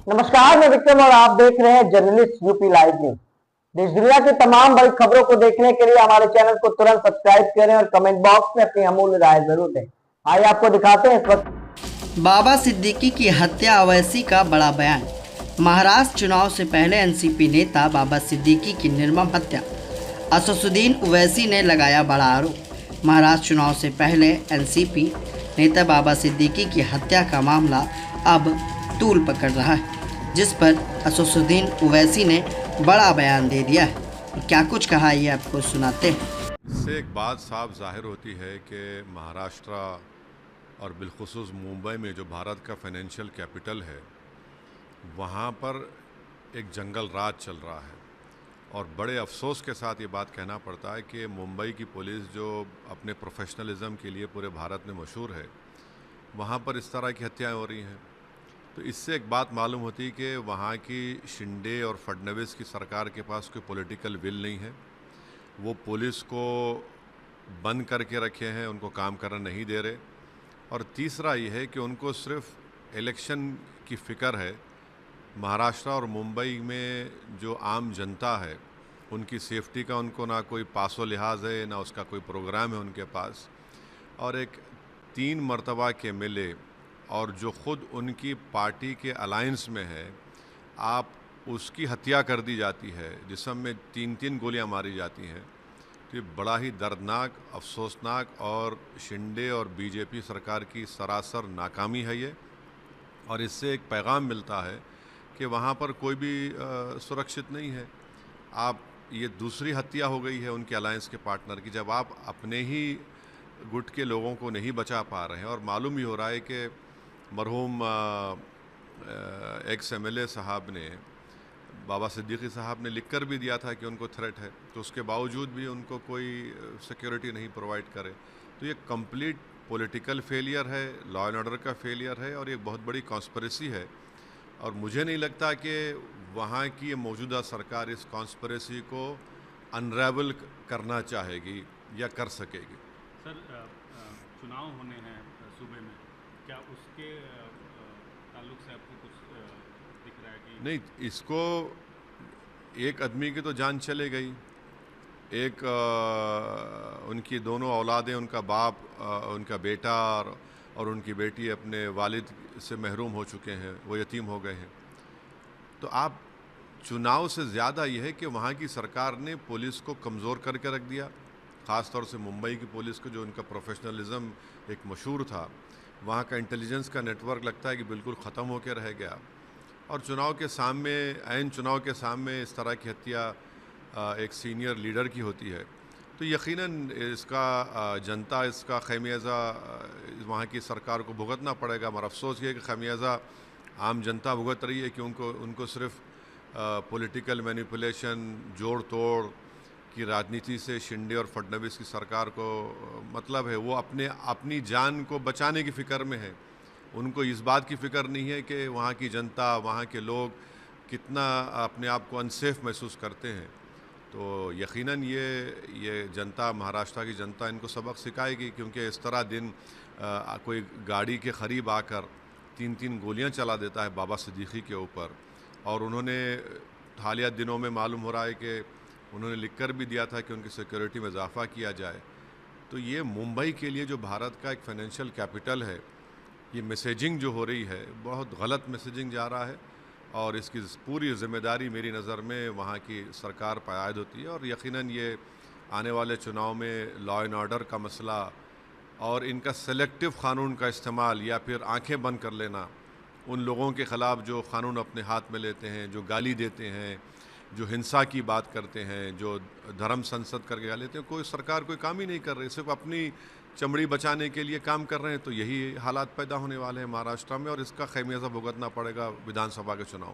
नमस्कार, मैं विक्रम और आप देख रहे हैं जर्नलिस्ट यूपी लाइव न्यूज। देश दुनिया की तमाम बड़ी खबरों को देखने के लिए हमारे चैनल को तुरंत सब्सक्राइब करें और कमेंट बॉक्स में अपनी अमूल्य राय जरूर दें। आइए आपको दिखाते हैं इस वक्त बाबा सिद्दीकी की हत्या अवैसी का बड़ा बयान। महाराष्ट्र चुनाव से पहले एनसीपी नेता बाबा सिद्दीकी की निर्मम हत्या, असदुद्दीन ओवैसी ने लगाया बड़ा आरोप। महाराष्ट्र चुनाव से पहले एनसीपी नेता बाबा सिद्दीकी की हत्या का मामला अब तूल पकड़ रहा है, जिस पर असदुद्दीन ओवैसी ने बड़ा बयान दे दिया है। क्या कुछ कहा, ये आपको सुनाते हैं। इससे एक बात साफ जाहिर होती है कि महाराष्ट्र और बिलखुसूस मुंबई में जो भारत का फाइनेंशियल कैपिटल है, वहाँ पर एक जंगल राज चल रहा है। और बड़े अफसोस के साथ ये बात कहना पड़ता है कि मुंबई की पुलिस जो अपने प्रोफेशनलिज्म के लिए पूरे भारत में मशहूर है, वहाँ पर इस तरह की हत्याएं हो रही हैं। तो इससे एक बात मालूम होती है कि वहाँ की शिंदे और फडणवीस की सरकार के पास कोई पॉलिटिकल विल नहीं है। वो पुलिस को बंद करके रखे हैं, उनको काम करना नहीं दे रहे। और तीसरा ये है कि उनको सिर्फ इलेक्शन की फ़िक्र है। महाराष्ट्र और मुंबई में जो आम जनता है, उनकी सेफ्टी का उनको ना कोई पासो लिहाज है, ना उसका कोई प्रोग्राम है उनके पास। और एक 3 मरतबा के मिले और जो ख़ुद उनकी पार्टी के अलायंस में है, आप उसकी हत्या कर दी जाती है, जिसम में 3-3 गोलियां मारी जाती हैं। तो ये बड़ा ही दर्दनाक, अफसोसनाक और शिंदे और बीजेपी सरकार की सरासर नाकामी है ये। और इससे एक पैगाम मिलता है कि वहाँ पर कोई भी सुरक्षित नहीं है। आप ये दूसरी हत्या हो गई है उनके अलायंस के पार्टनर की, जब आप अपने ही गुट के लोगों को नहीं बचा पा रहे हैं। और मालूम ही हो रहा है कि मरहूम एक्स एमएलए साहब ने, बाबा सिद्दीकी साहब ने लिख कर भी दिया था कि उनको थ्रेट है, तो उसके बावजूद भी उनको कोई सिक्योरिटी नहीं प्रोवाइड करे। तो ये कंप्लीट पॉलिटिकल फेलियर है, लॉ एंड ऑर्डर का फेलियर है और ये बहुत बड़ी कॉन्स्पिरेसी है। और मुझे नहीं लगता कि वहाँ की मौजूदा सरकार इस कॉन्स्पिरेसी को अनरेवल करना चाहेगी या कर सकेगी। सर, चुनाव होने हैं सूबे में, क्या उसके ताल्लुक से आपको कुछ दिख रहा है कि नहीं? इसको एक आदमी की तो जान चले गई, एक उनकी दोनों औलादें, उनका बाप, उनका बेटा और उनकी बेटी अपने वालिद से महरूम हो चुके हैं, वो यतीम हो गए हैं। तो आप चुनाव से ज़्यादा यह है कि वहाँ की सरकार ने पुलिस को कमज़ोर करके रख दिया, ख़ास तौर से मुंबई की पुलिस को, जो उनका प्रोफेशनलिज्म एक मशहूर था। वहाँ का इंटेलिजेंस का नेटवर्क लगता है कि बिल्कुल ख़त्म होकर रह गया। और चुनाव के सामने, ऐन चुनाव के सामने इस तरह की हत्या एक सीनियर लीडर की होती है, तो यकीनन इसका जनता, इसका खमियाजा वहाँ की सरकार को भुगतना पड़ेगा। मगर अफसोस ये है कि खमियाजा आम जनता भुगत रही है कि उनको सिर्फ पॉलिटिकल मैनिपुलेशन, जोड़ तोड़ की राजनीति से शिंदे और फडणवीस की सरकार को मतलब है। वो अपनी जान को बचाने की फ़िक्र में है। उनको इस बात की फ़िक्र नहीं है कि वहाँ की जनता, वहाँ के लोग कितना अपने आप को अनसेफ महसूस करते हैं। तो यकीनन ये जनता, महाराष्ट्र की जनता, इनको सबक सिखाएगी, क्योंकि इस तरह दिन कोई गाड़ी के करीब आकर 3-3 गोलियां चला देता है बाबा सिद्दीकी के ऊपर। और उन्होंने हालिया दिनों में मालूम हो रहा है कि उन्होंने लिख कर भी दिया था कि उनकी सिक्योरिटी में इजाफा किया जाए। तो ये मुंबई के लिए, जो भारत का एक फाइनेंशियल कैपिटल है, ये मैसेजिंग जो हो रही है, बहुत गलत मैसेजिंग जा रहा है। और इसकी पूरी ज़िम्मेदारी मेरी नज़र में वहाँ की सरकार पर आयद होती है। और यकीनन ये आने वाले चुनाव में लॉ एंड ऑर्डर का मसला और इनका सेलेक्टिव क़ानून का इस्तेमाल या फिर आंखें बंद कर लेना उन लोगों के ख़िलाफ़ जो क़ानून अपने हाथ में लेते हैं, जो गाली देते हैं, जो हिंसा की बात करते हैं, जो धर्म संसद करके गा लेते हैं, कोई सरकार कोई काम ही नहीं कर रही, सिर्फ अपनी चमड़ी बचाने के लिए काम कर रहे हैं। तो यही हालात पैदा होने वाले हैं महाराष्ट्र में, और इसका खमियाजा भुगतना पड़ेगा विधानसभा के चुनाव।